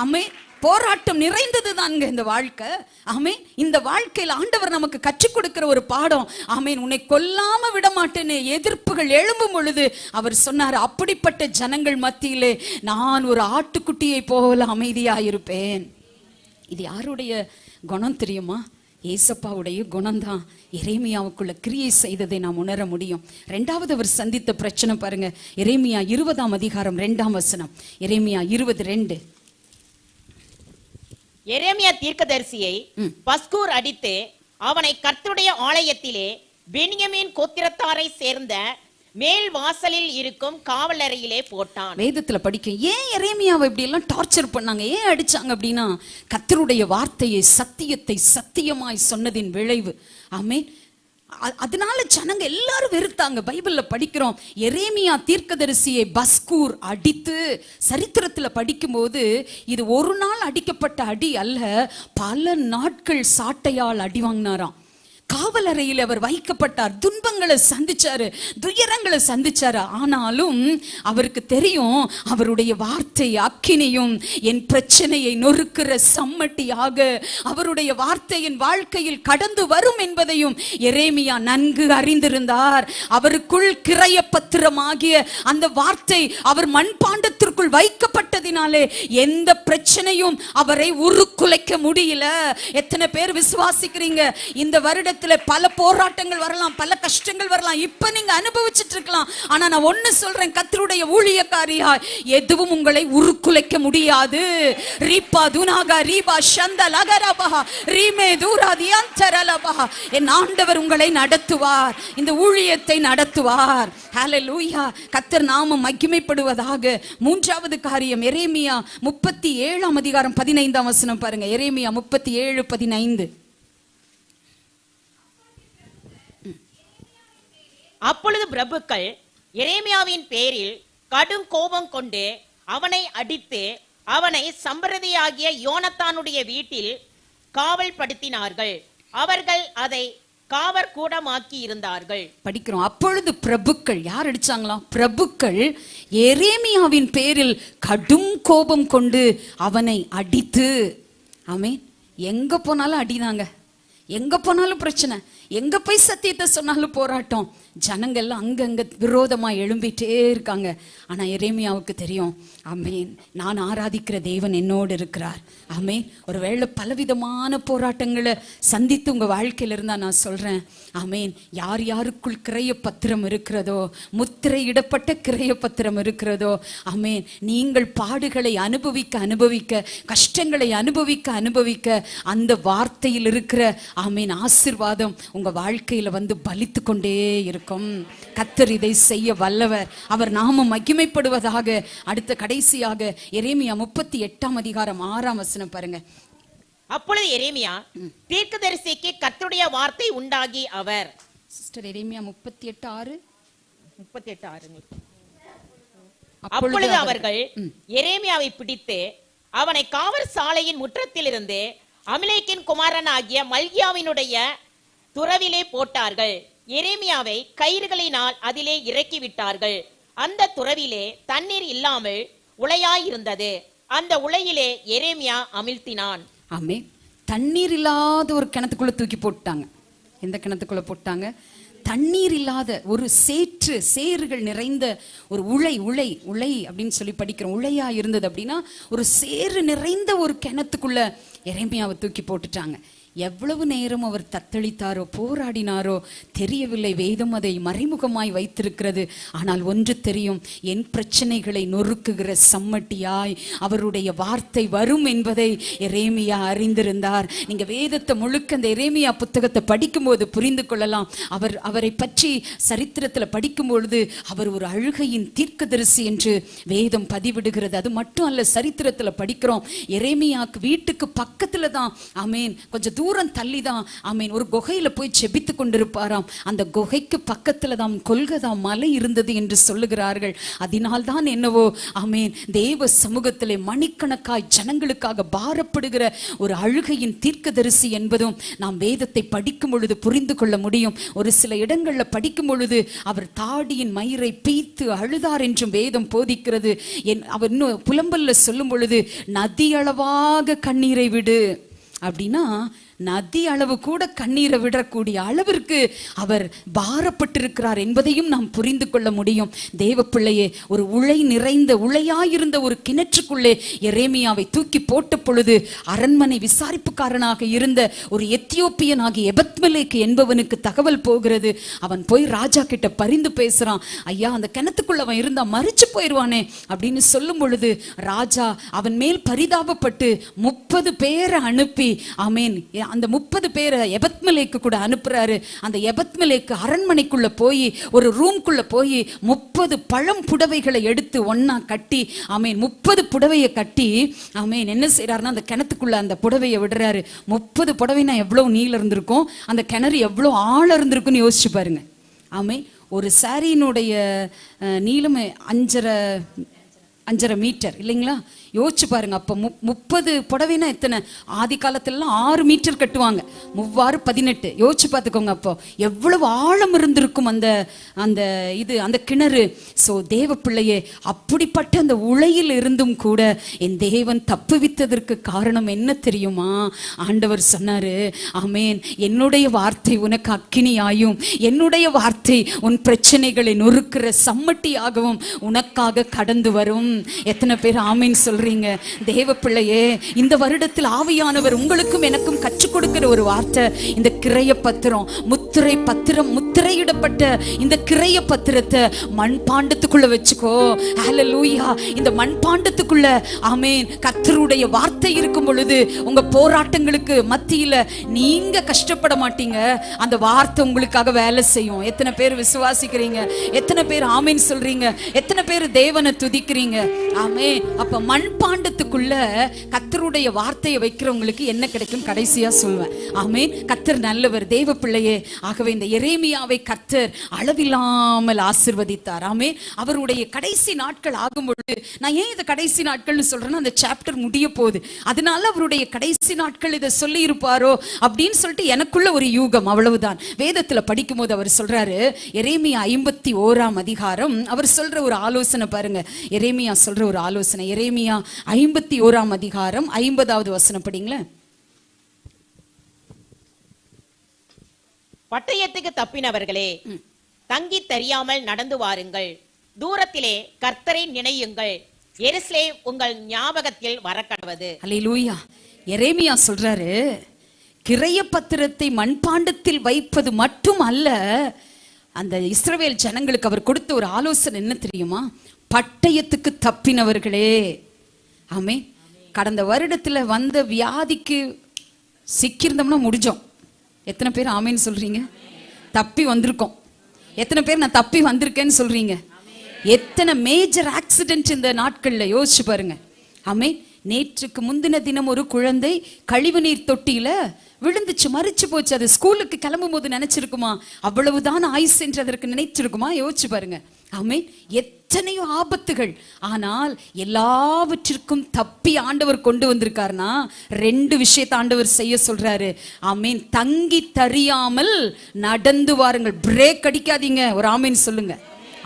ஆமென். போராட்டம் நிறைந்தது தாங்க இந்த வாழ்க்கை. ஆமென். இந்த வாழ்க்கையில் ஆண்டவர் நமக்கு கற்றுக் கொடுக்கிற ஒரு பாடம். ஆமென். உன்னை கொல்லாம விட மாட்டேன்னு எதிர்ப்புகள் எழும்பும் பொழுது அவர் சொன்னார், அப்படிப்பட்ட ஜனங்கள் மத்தியிலே நான் ஒரு ஆட்டுக்குட்டியை போல அமைதியாயிருப்பேன். இது யாருடைய குணம் தெரியுமா? ஏசப்பாவுடைய குணம்தான் எரேமியாவுக்குள்ள கிரியை செய்ததை நாம் உணர முடியும். ரெண்டாவது அவர் சந்தித்த பிரச்சனை பாருங்க, எரேமியா 20ஆம் அதிகாரம் 2ஆம் வசனம். எரேமியா 20:2. எரேமியா தீர்க்கதரிசியை பஸ்கூர் அடித்து அவனை கர்த்தருடைய ஆலயத்திலே பென்யமீன் கோத்திரத்தாரை சேர்ந்த மேல் வாசலில் இருக்கும் காவலறையிலே போட்டான். வேதத்துல படிக்க ஏன் எரேமியாவை இப்படி எல்லாம் டார்ச்சர் பண்ணாங்க, ஏன் அடிச்சாங்க அப்படின்னா, கர்த்தருடைய வார்த்தையை சத்தியத்தை சத்தியமாய் சொன்னதின் விளைவு. ஆமென். அதனால ஜனங்க எல்லாரும் வெறுத்தாங்க. பைபிள்ல படிக்கிறோம், எரேமியா தீர்க்கதரிசியை பஸ்கூர் அடித்து. சரித்திரத்துல படிக்கும்போது இது ஒரு நாள் அடிக்கப்பட்ட அடி அல்ல, பல நாட்கள் சாட்டையால் அடி வாங்கினாராம். காவலறையில் அவர் வைக்கப்பட்டார், துன்பங்களை சந்திச்சாரு, துயரங்களை சந்திச்சாரு. ஆனாலும் அவருக்கு தெரியும், அவருடைய வார்த்தை அக்கினியும் என் பிரச்சனையை நொறுக்கிற சம்மட்டியாக அவருடைய வார்த்தை என் வாழ்க்கையில் கடந்து வரும் என்பதையும் எரேமியா நன்கு அறிந்திருந்தார். அவருக்குள் கிரைய பத்திரமாகிய அந்த வார்த்தை அவர் மண்பாண்டத்திற்குள் வைக்கப்பட்டதினாலே எந்த பிரச்சனையும் அவரை உருக்குலைக்க முடியல. எத்தனை பேர் விசுவாசிக்கிறீங்க? இந்த வருட பல போராட்டங்கள் வரலாம், பல கஷ்டங்கள் வரலாம், இப்ப நீங்க அனுபவிச்சுட்டு இருக்கலாம். ஆனா நான் ஒண்ணு சொல்றேன், கர்த்தருடைய ஊழியக்காரியாய் எதுவும் உங்களை உருக்குலைக்க முடியாது. ரீபா துனாகா ரீபா ஷந்தலகரபா ரீமே தூராதி அந்தரலபா. என் ஆண்டவர் உங்களை நடத்துவார், இந்த ஊழியத்தை நடத்துவார். ஹல்லேலூயா. கர்த்தர் நாமம் மகிமைப்படுவதாக. மூன்றாவது காரியம், எரேமியா 37ஆம் அதிகாரம் 15ஆம் வசனம் பாருங்க. எரேமியா 37:15. அப்பொழுது பிரபுக்கள் எரேமியாவின் பேரில் கடும் கோபம் கொண்டு அவனை அடித்து அவனை சம்பிரதியாகிய யோனத்தானுடைய வீட்டில் காவல் படுத்தினார்கள். அவர்கள் அதை காவற் கூடமாக்கி இருந்தார்கள். படிக்கிறோம், அப்பொழுது பிரபுக்கள், யார் அடிச்சாங்களாம்? பிரபுக்கள் எரேமியாவின் பேரில் கடும் கோபம் கொண்டு அவனை அடித்து. ஆமென். எங்க போனாலும் அடிதாங்க, எங்க போனாலும் பிரச்சனை, எங்க போய் சத்தியத்தை சொன்னாலும் போராட்டம். ஜனங்கள்லாம் அங்கங்க விரோதமா எழும்பிட்டே இருக்காங்க. ஆனா எரேமியாவுக்கு தெரியும், ஆமென், நான் ஆராதிக்கிற தேவன் என்னோடு இருக்கிறார். ஆமென். ஒருவேளை பலவிதமான போராட்டங்களை சந்தித்து உங்க வாழ்க்கையில இருந்தா நான் சொல்றேன், ஆமென், யார் யாருக்குள் கிரைய பத்திரம் இருக்கிறதோ, முத்திரையிடப்பட்ட கிரைய பத்திரம் இருக்கிறதோ, ஆமென், நீங்கள் பாடுகளை அனுபவிக்க அனுபவிக்க, கஷ்டங்களை அனுபவிக்க அனுபவிக்க அந்த வார்த்தையில் இருக்கிற ஆமென் ஆசீர்வாதம் உங்க வாழ்க்கையில வந்து பலித்து கொண்டே இருக்கும். கர்த்தர் இதை செய்ய வல்லவர், அவர் நாமம் மகிமைப்படுவதாக. அடுத்த கடைசியாக எரேமியா 38ஆம் அதிகாரம் 6ஆம் வசனம் பாருங்க. அப்பொழுது எரேமியா தீர்க்கதரிசிக்கு கர்த்தருடைய வார்த்தை உண்டாகி அவர் சிஸ்டர் எரேமியா 38:6. 38:6. அப்பொழுது அவர்கள் எரேமியாவை பிடித்து அவனை காவல் சாலையின் முற்றத்திலிருந்து அமிலேக்கின் குமாரன் ஆகிய மல்கியாவினுடைய துறவிலே போட்டார்கள். எரேமியாவை கயிறுகளினால் அதிலே இறக்கி விட்டார்கள். அந்த துறவிலே தண்ணீர் இல்லாமல் உளையாயிருந்தது. அந்த உளையிலே எரேமியா அமிழ்த்தினான். ஆமே. தண்ணீர் இல்லாத ஒரு கிணத்துக்குள்ள தூக்கி போட்டாங்க. எந்த கிணத்துக்குள்ள போட்டாங்க? தண்ணீர் இல்லாத ஒரு சேறுகள் நிறைந்த ஒரு உளை அப்படின்னு சொல்லி படிக்கிறோம். உளையா இருந்தது அப்படின்னா ஒரு சேறு நிறைந்த ஒரு கிணத்துக்குள்ள எரேமியாவை தூக்கி போட்டுட்டாங்க. எவ்வளவு நேரம் அவர் தத்தளித்தாரோ, போராடினாரோ தெரியவில்லை. வேதம் அதை மறைமுகமாய் வைத்திருக்கிறது. ஆனால் ஒன்று தெரியும், என் பிரச்சனைகளை நொறுக்குகிற சம்மட்டியாய் அவருடைய வார்த்தை வரும் என்பதை எரேமியா அறிந்திருந்தார். நீங்க வேதத்தை முழுக்க அந்த எரேமியா புத்தகத்தை படிக்கும்போது புரிந்து கொள்ளலாம். அவரை பற்றி சரித்திரத்தில் படிக்கும் பொழுது அவர் ஒரு அழுகையின் தீர்க்கதரிசி என்று வேதம் பதிவிடுகிறது. அது மட்டும் அல்ல, சரித்திரத்தில் படிக்கிறோம், எரேமியாக்கு வீட்டுக்கு பக்கத்துல தான், ஆமேன், கொஞ்சம் தூரம் தள்ளி தான், ஆமேன், ஒரு குகையில போய் செபித்து கொண்டிருப்பாராம். அந்த குகைக்கு பக்கத்துல தான் கொல்கதா மலை இருந்தது என்று சொல்லுகிறார்கள். அதனால் தான் என்னவோ, ஆமேன், தேவ சமூகத்திலே மணிக்கணக்காய் ஜனங்களுக்காக பாரப்படுகிற ஒரு அழுகையின் தீர்க்கதரிசி என்பதும் நாம் வேதத்தை படிக்கும் பொழுது புரிந்து கொள்ள முடியும். ஒரு சில இடங்கள்ல படிக்கும் பொழுது அவர் தாடியின் மயிரை பீத்து அழுதார் என்றும் வேதம் போதிக்கிறது. அவர் இன்னும் புலம்பல்ல சொல்லும் பொழுது, நதி அளவாக கண்ணீரை விடு அப்படின்னா, நதி அளவு கூட கண்ணீரை விடக்கூடிய அளவிற்கு அவர் பாரப்பட்டிருக்கிறார் என்பதையும் நாம் புரிந்து கொள்ள முடியும். தேவ பிள்ளையே, ஒரு உளையாயிருந்த ஒரு கிணற்றுக்குள்ளே எரேமியாவை தூக்கி போட்ட பொழுது அரண்மனை விசாரிப்புக்காரனாக இருந்த ஒரு எத்தியோப்பியன் ஆகிய எபத்மெலேக்கு என்பவனுக்கு தகவல் போகிறது. அவன் போய் ராஜா கிட்ட பரிந்து பேசுறான். ஐயா, அந்த கிணத்துக்குள்ள அவன் இருந்தா மறிச்சு போயிடுவானே அப்படின்னு சொல்லும் பொழுது ராஜா அவன் மேல் பரிதாபப்பட்டு 30 பேரை அனுப்பி, ஆமேன், அந்த 30 பேரை எபத்மெலேக்கு கூட அனுப்புறாரு. அந்த எபத்மெலேக்கு அரண்மனைக்குள்ள போய் ஒரு ரூம்குள்ள போய் 30 பழம் புடவைகளை எடுத்து ஒன்னா கட்டி, ஆமேன், 30 புடவையை கட்டி, ஆமேன், என்ன செய்யறாருன்னா அந்த கிணத்துக்குள்ள அந்த புடவையை விடுறாரு. 30 புடவைனா எவ்வளவு நீளம் இருந்திருக்கும், அந்த கிணறு எவ்வளவு ஆழம் இருந்திருக்குன்னு யோசிச்சு பாருங்க. ஆமேன், ஒரு சாரியினுடைய நீளம் 5.5 மீட்டர் இல்லைங்களா? யோசிச்சு பாருங்க. அப்போ 30 புடவைனா எத்தனை? ஆதி காலத்திலலாம் 6 மீட்டர் கட்டுவாங்க. 3×18 யோசிச்சு பார்த்துக்கோங்க. அப்போ எவ்வளவு ஆழம் இருந்திருக்கும் அந்த கிணறு. ஸோ தேவ பிள்ளையே, அப்படிப்பட்ட அந்த உளையில் இருந்தும் கூட என் தேவன் தப்புவித்ததற்கு காரணம் என்ன தெரியுமா? ஆண்டவர் சொன்னாரு, ஆமேன், என்னுடைய வார்த்தை உனக்கு அக்கினியாயும் என்னுடைய வார்த்தை உன் பிரச்சனைகளை நொறுக்கிற சம்மட்டியாகவும் உனக்காக கடந்து வரும். எத்தனை பேர் ஆமேன் சொல்றீங்க? தேவ பிள்ளையே, இந்த வருடத்தில் ஆவியானவர் உங்களுக்கும் எனக்கும் கற்றுக் கொடுக்கிற ஒரு வார்த்தை, இந்த கிரைய பத்திரம், முத்திரையிடப்பட்ட இந்த கிரைய பத்திரத்தை மண்பாண்டத்துக்குள்ள வச்சுக்கோ. ஹல்லேலூயா. இந்த மண்பாண்டத்துக்குள்ள, ஆமேன், கர்த்தருடைய வார்த்தை இருக்கும் பொழுது உங்க போராட்டங்களுக்கு மத்தியில நீங்க கஷ்டப்பட மாட்டீங்க. அந்த வார்த்தை உங்களுக்காக வேலை செய்யும். எத்தனை பேர் விசுவாசிக்கிறீங்க? எத்தனை பேர் ஆமேன் சொல்றீங்க? எத்தனை பேர் தேவனை துதிக்கிறீங்க? ஆமேன். அப்ப மண்பாண்டத்துக்குள்ள கர்த்தருடைய வார்த்தையை வைக்கிறவங்களுக்கு என்ன கிடைக்கும்? கடைசியா சொல்வேன், ஆமேன், கர்த்தர் நல்லவர். தேவ பிள்ளையே, ஆகவே இந்த எரேமியாவை கர்த்தர் அளவில்லாமல் ஆசீர்வதித்தார். ஆமேன். அவருடைய கடைசி நாட்கள் ஆகும் பொழுது, நான் ஏன் இதை கடைசி நாட்கள்னு சொல்றேன்னா, அந்த சாப்டர் முடிய போகுது, அதனால அவருடைய கடைசி நாட்கள் இதை சொல்லி இருப்பாரோ அப்படின்னு சொல்லிட்டு எனக்குள்ள ஒரு யூகம், அவ்வளவுதான். வேதத்துல படிக்கும் போது அவர் சொல்றாரு, எரேமியா 51ஆம் அதிகாரம், அவர் சொல்ற ஒரு ஆலோசனை பாருங்க. எரேமியா சொல்ற ஒரு ஆலோசனை, எரேமியா 51ஆம் அதிகாரம் 50வது வசனம் படிங்களேன். பட்டயத்துக்கு தப்பினவர்களே, தங்கி தெரியாமல் நடந்து வாருங்கள். தூரத்திலே கர்த்தரை நினையுங்கள். எருசலேம் உங்கள் ஞாபகத்தில் வரக்கடவது. அல்லேலூயா. எரேமியா சொல்றாரு, கிரைய பத்திரத்தை மண்பாண்டத்தில் வைப்பது மட்டும் அல்ல, அந்த இஸ்ரவேல் ஜனங்களுக்கு அவர் கொடுத்த ஒரு ஆலோசனை என்ன தெரியுமா? பட்டயத்துக்கு தப்பினவர்களே. ஆமே. கடந்த வருடத்துல வந்த வியாதிக்கு சிக்கியிருந்தோம்னா முடிஞ்சோம். எத்தனை பேர் ஆமேன்னு சொல்றீங்க? தப்பி வந்திருக்கோம். எத்தனை பேர் நான் தப்பி வந்திருக்கேன்னு சொல்றீங்க? எத்தனை மேஜர் ஆக்சிடென்ட் இந்த நாட்கள்ல யோசிச்சு பாருங்க. ஆமே. நேற்றுக்கு முந்தின தினம் ஒரு குழந்தை கழிவு நீர் தொட்டியில விழுந்துச்சு, மறிச்சு போச்சு. அது ஸ்கூலுக்கு கிளம்பும் போது நினைச்சிருக்குமா அவ்வளவுதான் ஆயுஸ் என்று அதற்கு நினைச்சிருக்குமா? யோசிச்சு பாருங்க. ஆமென். எத்தனையோ ஆபத்துகள், ஆனால் எல்லாவற்றிற்கும் தப்பி ஆண்டவர் கொண்டு வந்திருக்காருனா 2 விஷயத்தை ஆண்டவர் செய்ய சொல்றாரு. ஆமென். தங்கி தறியாமல் நடந்து வாருங்கள். பிரேக் அடிக்காதீங்க. ஒரு ஆமென் சொல்லுங்க.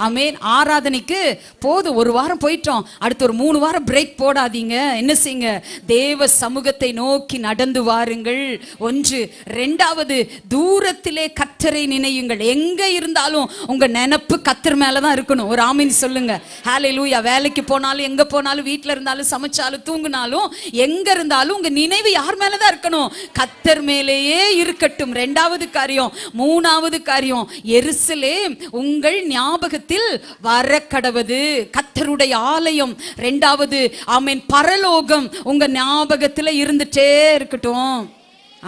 ஆமென். ஆராதனைக்கு போதும், ஒரு வாரம் போயிட்டோம், அடுத்து ஒரு 3 வாரம் பிரேக் போடாதீங்க. என்ன செய்யுங்க? தேவ சமூகத்தை நோக்கி நடந்து வாருங்கள். 1. 2வது, தூரத்திலே கர்த்தரை நினையுங்கள். எங்க இருந்தாலும் உங்க நினைப்பு கர்த்தர் மேலதான் இருக்கணும். ஒரு ஆமென் சொல்லுங்க. ஹல்லேலூயா. வேலைக்கு போனாலும், எங்க போனாலும், வீட்டுல இருந்தாலும், சமைச்சாலும், தூங்கினாலும், எங்க இருந்தாலும் உங்க நினைவு யார் மேலதான் இருக்கணும்? கர்த்தர் மேலேயே இருக்கட்டும். 2வது காரியம். 3வது காரியம், எருசலேம் உங்கள் ஞாபகத்தில் வர கடவது. கர்த்தருடைய ஆலயம். 2வது, ஆமென், பரலோகம் உங்க ஞாபகத்துல இருந்துட்டே இருக்கட்டும்.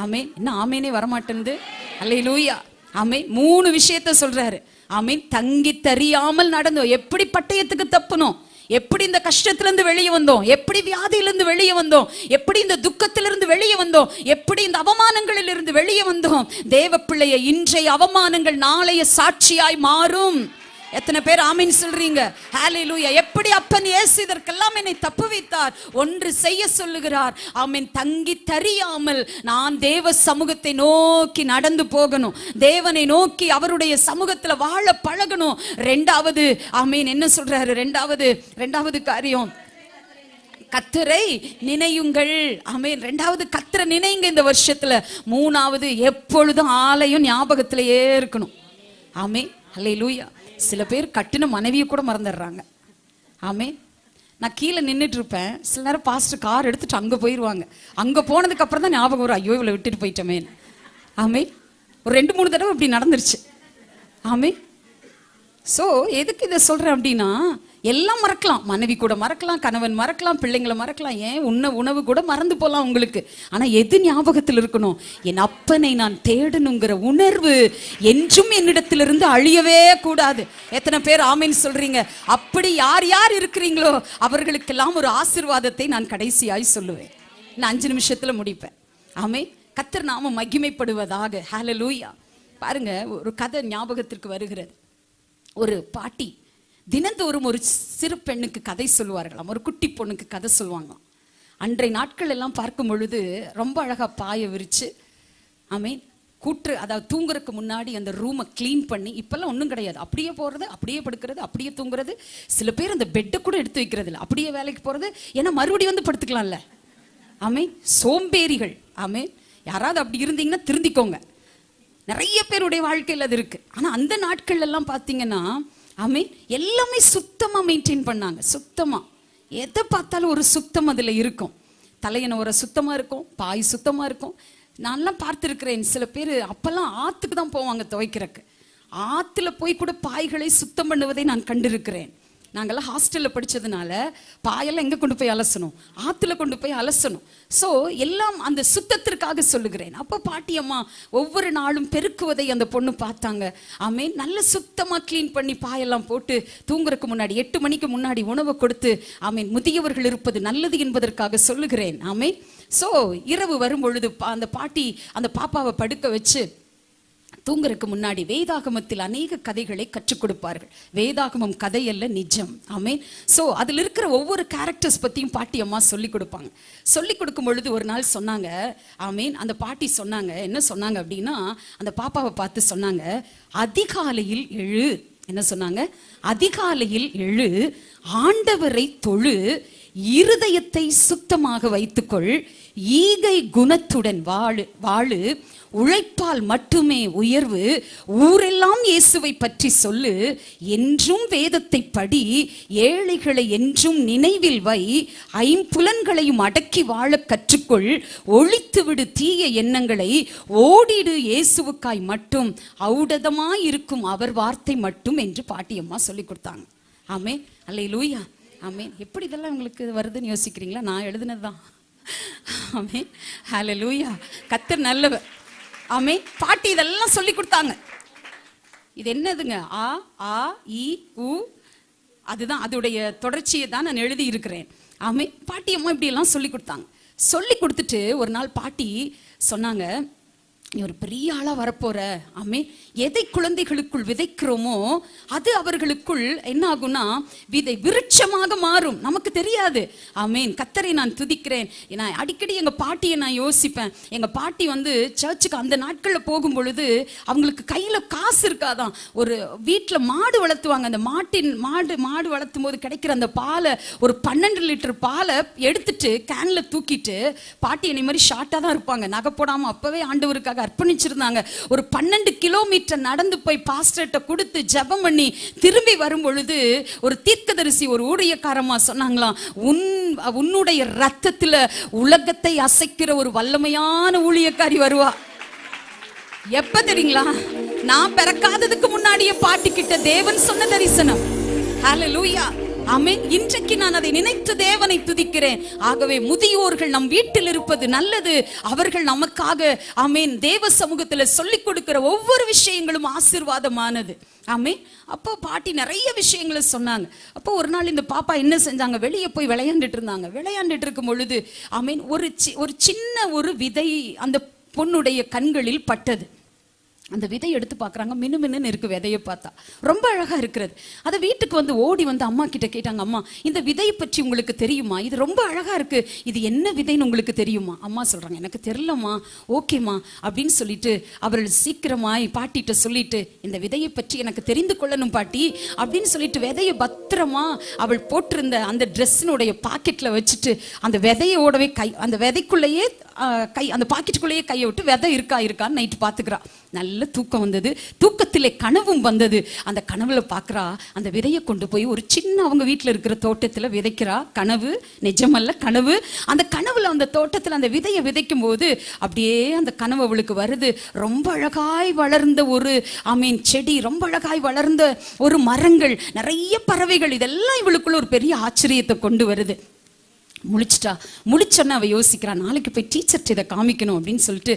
ஆமென். என்ன ஆமெனே வரமாட்டேங்குது? அல்லேலூயா. ஆமென். 3 விஷயத்தை சொல்றாரு. ஆமென். தங்கி தறியாமல் நடந்தோம். எப்படி பட்டயத்துக்கு தப்பணும், எப்படி இந்த கஷ்டத்திலிருந்து வெளியே வந்தோம், எப்படி வியாதியிலிருந்து வெளியே வந்தோம், எப்படி இந்த துக்கத்திலிருந்து வெளியே வந்தோம், எப்படி இந்த அவமானங்களில் இருந்து வெளியே வந்தோம். தேவ பிள்ளையை, இன்றைய அவமானங்கள் நாளைய சாட்சியாய் மாறும். எத்தனை பேர் ஆமீன் சொல்றீங்க? ஹல்லேலூயா. எப்படி அப்பன் இயேசு இதற்கெல்லாம் என்னை தப்புவித்தார்? ஒன்று செய்ய சொல்லுகிறார். ஆமென். தங்கி தறியாமல் நான் தேவ சமூகத்தை நோக்கி நடந்து போகணும். தேவனை நோக்கி அவருடைய சமூகத்துல வாழ பழகணும். 2வது, ஆமென், என்ன சொல்றாரு? 2வது காரியம், கர்த்தரை நினையுங்கள். ஆமென். 2வது, கர்த்தரை நினைங்க இந்த வருஷத்துல. 3வது, எப்பொழுதும் ஆலயம் ஞாபகத்திலேயே இருக்கணும். ஆமென். ஹல்லேலூயா. சில பேர் கட்டின மனைவியை கூட மறந்துடுறாங்க. ஆமென். நான் கீழே நின்றுட்டு இருப்பேன், சில நேரம் பாஸ்டர் கார் எடுத்துட்டு அங்கே போயிடுவாங்க. அங்கே போனதுக்கு அப்புறம் தான் ஞாபகம் வரும், ஐயோ இவளை விட்டுட்டு போயிட்டோமே. ஆமென். ஒரு 2-3 தடவை இப்படி நடந்துருச்சு. ஆமென். ஸோ எதுக்கு இதை சொல்கிறேன் அப்படின்னா, எல்லாம் மறக்கலாம், மனைவி கூட மறக்கலாம், கணவன் மறக்கலாம், பிள்ளைங்களை மறக்கலாம், ஏன் உணவு கூட மறந்து போகலாம் உங்களுக்கு. ஆனால் எது ஞாபகத்தில் இருக்கணும்? என் அப்பனை நான் தேடணுங்கிற உணர்வு என்றும் என்னிடத்திலிருந்து அழியவே கூடாது. எத்தனை பேர் ஆமீன் சொல்றீங்க? அப்படி யார் யார் இருக்கிறீங்களோ அவர்களுக்கெல்லாம் ஒரு ஆசீர்வாதத்தை நான் கடைசியாய் சொல்லுவேன். நான் 5 நிமிஷத்துல முடிப்பேன். ஆமென். கர்த்தர் நாம மகிமைப்படுவதாக. ஹல்லேலூயா. பாருங்க, ஒரு கதை ஞாபகத்திற்கு வருகிறது. ஒரு பாட்டி தினந்தோறும் ஒரு சிறு பெண்ணுக்கு கதை சொல்லுவார்களாம். ஒரு குட்டி பொண்ணுக்கு கதை சொல்லுவாங்களாம். அன்றைய நாட்கள் எல்லாம் பார்க்கும் பொழுது ரொம்ப அழகா பாய விரிச்சு, ஆமீன், அதாவது தூங்குறதுக்கு முன்னாடி அந்த ரூமை கிளீன் பண்ணி, இப்பெல்லாம் ஒன்றும் கிடையாது, அப்படியே போறது, அப்படியே படுக்கிறது, அப்படியே தூங்குறது. சில பேர் அந்த பெட்டை கூட எடுத்து வைக்கிறது இல்லை, அப்படியே வேலைக்கு போறது. ஏன்னா மறுபடியும் வந்து படுத்துக்கலாம்ல. ஆமீன். சோம்பேறிகள். ஆமீன். யாராவது அப்படி இருந்தீங்கன்னா திருந்திக்கோங்க. நிறைய பேருடைய வாழ்க்கையில் அது இருக்கு. ஆனா அந்த நாட்கள் எல்லாம் பார்த்தீங்கன்னா, ஆமீன், எல்லாமே சுத்தமா மெயின்டைன் பண்ணாங்க. சுத்தமா, எதை பார்த்தாலும் ஒரு சுத்தம் அதுல இருக்கும். தலையணை ஒரு சுத்தமா இருக்கும், பாய் சுத்தமா இருக்கும். நான்லாம் பார்த்துருக்கிறேன். சில பேர் அப்பெல்லாம் ஆத்துக்கு தான் போவாங்க துவைக்கிறதுக்கு. ஆத்துல போய் கூட பாய்களை சுத்தம் பண்ணுவதை நான் கண்டிருக்கிறேன். நாங்கள்லாம் ஹாஸ்டலில் படித்ததுனால பாயெல்லாம் எங்கே கொண்டு போய் அலசணும்? ஆற்றுல கொண்டு போய் அலசணும். ஸோ எல்லாம் அந்த சுத்தத்திற்காக சொல்லுகிறேன். அப்போ பாட்டியம்மா ஒவ்வொரு நாளும் பெருக்குவதை அந்த பொண்ணு பார்த்தாங்க. ஆமீன். நல்ல சுத்தமாக க்ளீன் பண்ணி பாயெல்லாம் போட்டு தூங்குறதுக்கு முன்னாடி 8 மணிக்கு முன்னாடி உணவை கொடுத்து, ஆமீன், முதியவர்கள் இருப்பது நல்லது என்பதற்காக சொல்லுகிறேன். ஆமீன். ஸோ இரவு வரும் பொழுது அந்த பாட்டி அந்த பாப்பாவை படுக்க வச்சு தூங்குறதுக்கு முன்னாடி வேதாகமத்தில் அநேக கதைகளை கற்றுக் கொடுப்பார்கள். வேதாகமம் கதை அல்ல, நிஜம். ஆமீன். ஸோ அதில் இருக்கிற ஒவ்வொரு கேரக்டர்ஸ் பற்றியும் பாட்டி அம்மா சொல்லி கொடுப்பாங்க. சொல்லி கொடுக்கும் பொழுது ஒரு நாள் சொன்னாங்க, ஆமீன், அந்த பாட்டி சொன்னாங்க, என்ன சொன்னாங்க அப்படின்னா, அந்த பாப்பாவை பார்த்து சொன்னாங்க, அதிகாலையில் எழு. என்ன சொன்னாங்க? அதிகாலையில் எழு, ஆண்டவரை தொழு, இருதயத்தை சுத்தமாக வைத்துக்கொள், ஈகை குணத்துடன் வாழு, உழைப்பால் மட்டுமே உயர்வு, ஊரெல்லாம் இயேசுவை பற்றி சொல்லு, என்றும் வேதத்தை படி, ஏழைகளை என்றும் நினைவில் வை, 5 புலன்களையும் அடக்கி வாழ கற்றுக்கொள், ஒழித்துவிடு தீய எண்ணங்களை, ஓடிடு இயேசுவுக்காய் மட்டும், ஔடதமாய் இருக்கும் அவர் வார்த்தை மட்டும் என்று பாட்டியம்மா சொல்லி கொடுத்தாங்க. ஆமென். அல்லேலூயா. ஆமென். எப்படி இதெல்லாம் உங்களுக்கு வருதுன்னு யோசிக்கிறீங்களா? நான் எழுதுனதுதான். ஆமென். ஹல்லேலூயா. கர்த்தர் நல்லவர். ஆமென். பாட்டி இதெல்லாம் சொல்லி கொடுத்தாங்க. இது என்னதுங்க? ஆ, ஆ, இ, உ, அதுதான், அதோடைய தொடர்ச்சியை தான் நான் எழுதி இருக்கிறேன். ஆமே. பாட்டி அம்மா இப்படி எல்லாம் சொல்லி கொடுத்தாங்க. சொல்லி கொடுத்துட்டு ஒரு நாள் பாட்டி சொன்னாங்க, நீ ஒரு பெரிய ஆளா வரப்போற. ஆமே. எதை குழந்தைகளுக்குள் விதைக்கிறோமோ அது அவர்களுக்குள் என்ன ஆகும்னா விதை விருட்சமாக மாறும். நமக்கு தெரியாது. ஆமேன். கர்த்தரை நான் துதிக்கிறேன். நான் அடிக்கடி எங்க பாட்டியை நான் யோசிப்பேன். எங்க பாட்டி சர்ச்சுக்கு அந்த நாட்கள்ல போகும் பொழுது அவங்களுக்கு கையில காசு இருக்காதான். ஒரு வீட்டுல மாடு வளர்த்துவாங்க. அந்த மாடு வளர்த்தும் போது கிடைக்கிற அந்த பாலை, ஒரு 12 லிட்டர் பாலை எடுத்துட்டு கேன்ல தூக்கிட்டு, பாட்டி என்னை மாதிரி ஷார்ட்டா தான் இருப்பாங்க, நகை போடாம அப்பவே ஆண்டவருக்காக அர்ப்பணிச்சிருந்தாங்க. ஒரு 12 கிலோமீட்டர் நடந்து போய் பாஸ்டர்ட்ட கொடுத்து ஜெபம் பண்ணி திரும்பி வரும் பொழுது ஒரு தீர்க்கதரிசி, ஒரு ஊழியக்காரமா சொன்னாங்களாம், உன்னுடைய ரத்தத்துல உலகத்தை அசைக்கிற ஒரு வல்லமையான ஊழியக்காரி வருவா. எப்ப தெரியுங்களா? நான் பிறக்காததுக்கு முன்னாடியே பாட்டி கிட்ட தேவன் சொன்ன தரிசனம். ஹல்லேலூயா. ஆமென். இன்றைக்கு நான் அதை நினைத்து தேவனை துதிக்கிறேன். ஆகவே முதியோர்கள் நம் வீட்டில் இருப்பது நல்லது. அவர்கள் நமக்காக ஆமென் தேவ சமூகத்தில் சொல்லிக் கொடுக்கிற ஒவ்வொரு விஷயங்களும் ஆசீர்வாதமானது. ஆமென். அப்போ பாட்டி நிறைய விஷயங்களை சொன்னாங்க. அப்போ ஒரு நாள் இந்த பாப்பா என்ன செஞ்சாங்க, வெளியே போய் விளையாண்டுட்டு இருந்தாங்க. விளையாண்டுட்டு இருக்கும் பொழுது ஆமென் ஒரு சின்ன ஒரு விதை அந்த பொண்ணுடைய கண்களில் பட்டது. அந்த விதை எடுத்து பார்க்குறாங்க, மினுமின்னு இருக்கு. விதையை பார்த்தா ரொம்ப அழகா இருக்கிறது. அதை வீட்டுக்கு ஓடி அம்மா கிட்ட கேட்டாங்க, அம்மா இந்த விதையை பற்றி உங்களுக்கு தெரியுமா? இது ரொம்ப அழகா இருக்கு, இது என்ன விதைன்னு உங்களுக்கு தெரியுமா? அம்மா சொல்றாங்க, எனக்கு தெரியலம்மா. ஓகேம்மா அப்படின்னு சொல்லிட்டு அவர்கள் சீக்கிரமாய் பாட்டிகிட்ட சொல்லிட்டு, இந்த விதையை பற்றி எனக்கு தெரிந்து கொள்ளணும் பாட்டி அப்படின்னு சொல்லிட்டு விதையை பத்திரமா அவள் போட்டிருந்த அந்த ட்ரெஸ்ஸினுடைய பாக்கெட்ல வச்சுட்டு அந்த விதையோடவே அந்த விதைக்குள்ளேயே அந்த பாக்கெட்டுக்குள்ளேயே கையை விட்டு விதை இருக்கான்னு நைட்டு பார்த்துக்கிறா. நல்ல தூக்கம் வந்தது. தூக்கத்திலே கனவும் வந்தது. அந்த கனவுல பார்க்குறா, அந்த விதையை கொண்டு போய் ஒரு சின்ன அவங்க வீட்டில் இருக்கிற தோட்டத்தில் விதைக்கிறா. கனவு நிஜமல்ல, கனவு. அந்த கனவுல அந்த தோட்டத்தில் அந்த விதையை விதைக்கும் போது அப்படியே அந்த கனவு அவளுக்கு வருது. ரொம்ப அழகாய் வளர்ந்த ஒரு செடி, ரொம்ப அழகாய் வளர்ந்த ஒரு மரங்கள், நிறைய பறவைகள், இதெல்லாம் இவளுக்குள்ள ஒரு பெரிய ஆச்சரியத்தை கொண்டு வருது. முழிச்சோன்னா அவ யோசிக்கிறா, நாளைக்கு போய் டீச்சர்ட்ட இதை காமிக்கணும் அப்படின்னு சொல்லிட்டு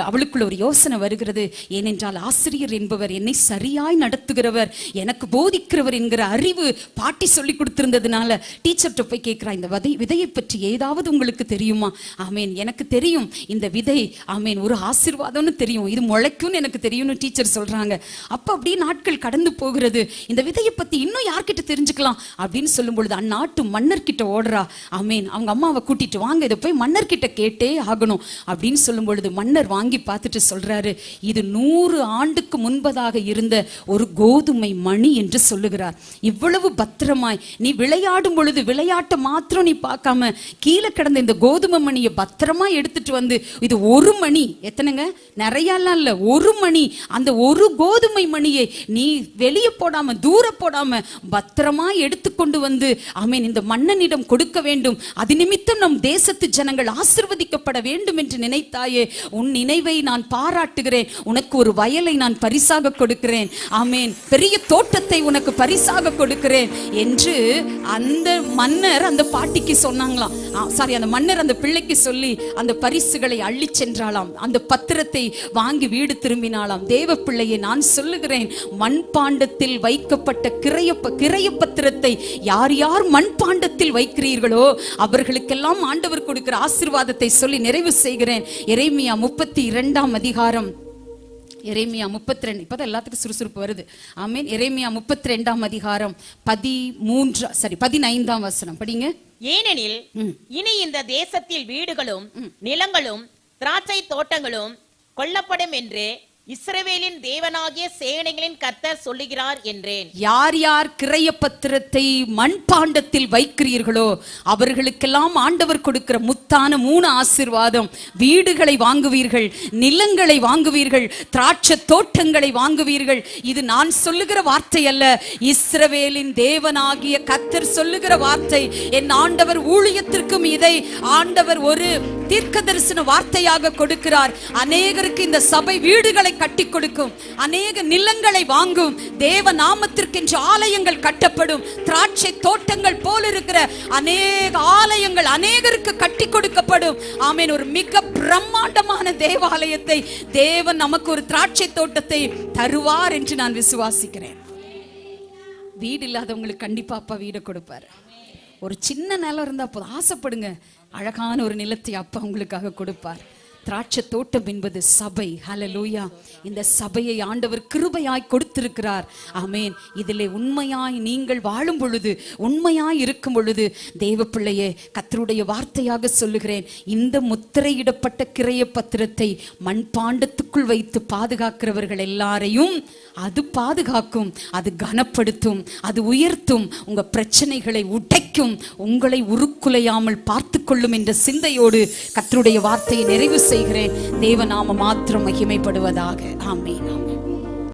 அவளுக்குள்ள ஒரு யோசனை வருகிறது. ஏனென்றால் ஆசிரியர் என்பவர் என்னை சரியாய் நடத்துகிறவர், எனக்கு போதிக்கிறவர் என்கிற அறிவு பாட்டி சொல்லி கொடுத்திருந்ததுனால டீச்சர்ட்ட போய் கேட்கிறா, இந்த விதையை பற்றி ஏதாவது உங்களுக்கு தெரியுமா? ஆமேன், எனக்கு தெரியும் இந்த விதை ஆமேன் ஒரு ஆசீர்வாதம்னு தெரியும், இது முளைக்கும்னு எனக்கு தெரியும்னு டீச்சர் சொல்றாங்க. அப்ப அப்படியே நாட்கள் கடந்து போகிறது. இந்த விதையை பத்தி இன்னும் யார்கிட்ட தெரிஞ்சுக்கலாம் அப்படின்னு சொல்லும் பொழுது அந்நாட்டு மன்னர்கிட்ட ஓடுறா. ஆமேன். அவங்க அம்மாவை கூட்டிட்டு வாங்க, இதை போய் மன்னர்கிட்ட கேட்டே ஆகணும் அப்படின்னு சொல்லும் பொழுது மன்னர் வாங்கி பார்த்துட்டு சொல்றாரு, இது 100 ஆண்டுக்கு முன்பதாக இருந்த ஒரு கோதுமை மணி என்று சொல்லுகிறார். இவ்வளவு பத்திரமாய் நீ விளையாடும் பொழுது விளையாட்டை மாத்திரம் நீ பார்க்காம கீழே கிடந்த இந்த கோதுமை மணியை பத்திரமா எடுத்துட்டு வந்து, இது ஒரு மணி, எத்தனைங்க, நிறையலாம் இல்ல, ஒரு மணி, அந்த ஒரு கோதுமை மணியை நீ வெளியே போடாம தூர போடாம பத்திரமா எடுத்துக்கொண்டு வந்து ஆமேன் இந்த மன்னனிடம் கொடுக்க வேண்டும். அது நிமித்தம் நம் தேசத்து ஜனங்கள் ஆசீர்வதிக்கப்பட வேண்டும் என்று நினைத்தாயே, உன் நினைவை நான் பாராட்டுகிறேன். உனக்கு ஒரு வயலை நான் பரிசாக கொடுக்கிறேன். ஆமேன். பெரிய தோட்டத்தை உனக்கு பரிசாக கொடுக்கிறேன் என்று அந்த மன்னர் அந்த பாட்டிக்கு சொன்னாங்களாம். அந்த மன்னர் அந்த பிள்ளைக்கு சொல்லி அந்த பரிசுகளை அள்ளி சென்றாலாம். அந்த பத்திரத்தை வாங்கி வீடு திரும்பினாலாம். தேவ பிள்ளையை நான் சொல்லுகிறேன், மண்பாண்டத்தில் வைக்கப்பட்ட கிரைய பத்திரத்தை யார் யார் மண்பாண்டத்தில் வைக்கிறீர்களோ அவர்களுக்கெல்லாம் ஆண்டவர் கொடுக்கிற ஆசீர்வாதத்தை சொல்லி நிறைவு செய்கிறேன். எரேமியா 32ஆம் அதிகாரம், எரேமியா 32, இப்பதான் எல்லாத்துக்கும் சுறுசுறுப்பு வருது. ஆமீன். எரேமியா 32ஆம் அதிகாரம் 15ஆம் வசனம் படிங்க. ஏனெனில் இனி இந்த தேசத்தில் வீடுகளும் நிலங்களும் திராட்சை தோட்டங்களும் கொல்லப்படும் என்று இஸ்ரவேலின் தேவனாகிய சேனைகளின் கர்த்தர் சொல்லுகிறார் என்றேன். யார் யார் கிரைய பத்திரத்தை மண்பாண்டத்தில் வைக்கிறீர்களோ அவர்களுக்கெல்லாம் ஆண்டவர் கொடுக்கிற முத்தான 3 ஆசீர்வாதம். வீடுகளை வாங்குவீர்கள், நிலங்களை வாங்குவீர்கள், திராட்சை தோட்டங்களை வாங்குவீர்கள். இது நான் சொல்லுகிற வார்த்தை அல்ல, இஸ்ரவேலின் தேவனாகிய கர்த்தர் சொல்லுகிற வார்த்தை. என் ஆண்டவர் ஊழியத்திற்கும் இதை ஆண்டவர் ஒரு தீர்க்க தரிசன வார்த்தையாக கொடுக்கிறார். அநேகருக்கு இந்த சபை வீடுகளை கட்டி கொடுக்கும், அநேக நிலங்களை வாங்கும், தேவ நாமத்திற்கென்று ஆலயங்கள் கட்டப்படும், திராட்சை தோட்டங்கள் போல இருக்கிற அநேக ஆலயங்கள் அநேகருக்கு கட்டி கொடுக்கப்படும். ஆமேன். ஒரு மிக பிரம்மாண்டமான தேவாலயத்தை தேவன் நமக்கு ஒரு திராட்சை தோட்டத்தை தருவார் என்று நான் விசுவாசிக்கிறேன். வீடு இல்லாதவங்களுக்கு கண்டிப்பா அப்பா வீடு கொடுப்பார். ஒரு சின்ன நிலம் இருந்தா போதும், ஆசைப்படுங்க. அழகான ஒரு நிலத்தை அப்பா உங்களுக்காக கொடுப்பார். திராட்சை தோட்டம் என்பது சபை. ஹல்லேலூயா. இந்த சபையை ஆண்டவர் கிருபையாய் கொடுத்திருக்கிறார். ஆமென். இதிலே உண்மையாய் நீங்கள் வாழும் பொழுது, உண்மையாய் இருக்கும் பொழுது, தேவ பிள்ளையே, கர்த்தருடைய வார்த்தையாக சொல்லுகிறேன், இந்த முத்திரையிடப்பட்ட கிரைய பத்திரத்தை மண்பாண்டத்துக்குள் வைத்து பாதுகாக்கிறவர்கள் எல்லாரையும் அது பாதுகாக்கும், அது கனப்படுத்தும், அது உயர்த்தும், உங்க பிரச்சனைகளை உடைக்கும், உங்களை உருக்குலையாமல் பார்த்து கொள்ளும் என்ற சிந்தையோடு கர்த்தருடைய வார்த்தையை நிறைவு செய்கிறேன். தேவநாமம் மாத்திரம் மகிமைப்படுவதாக. ஆமென்.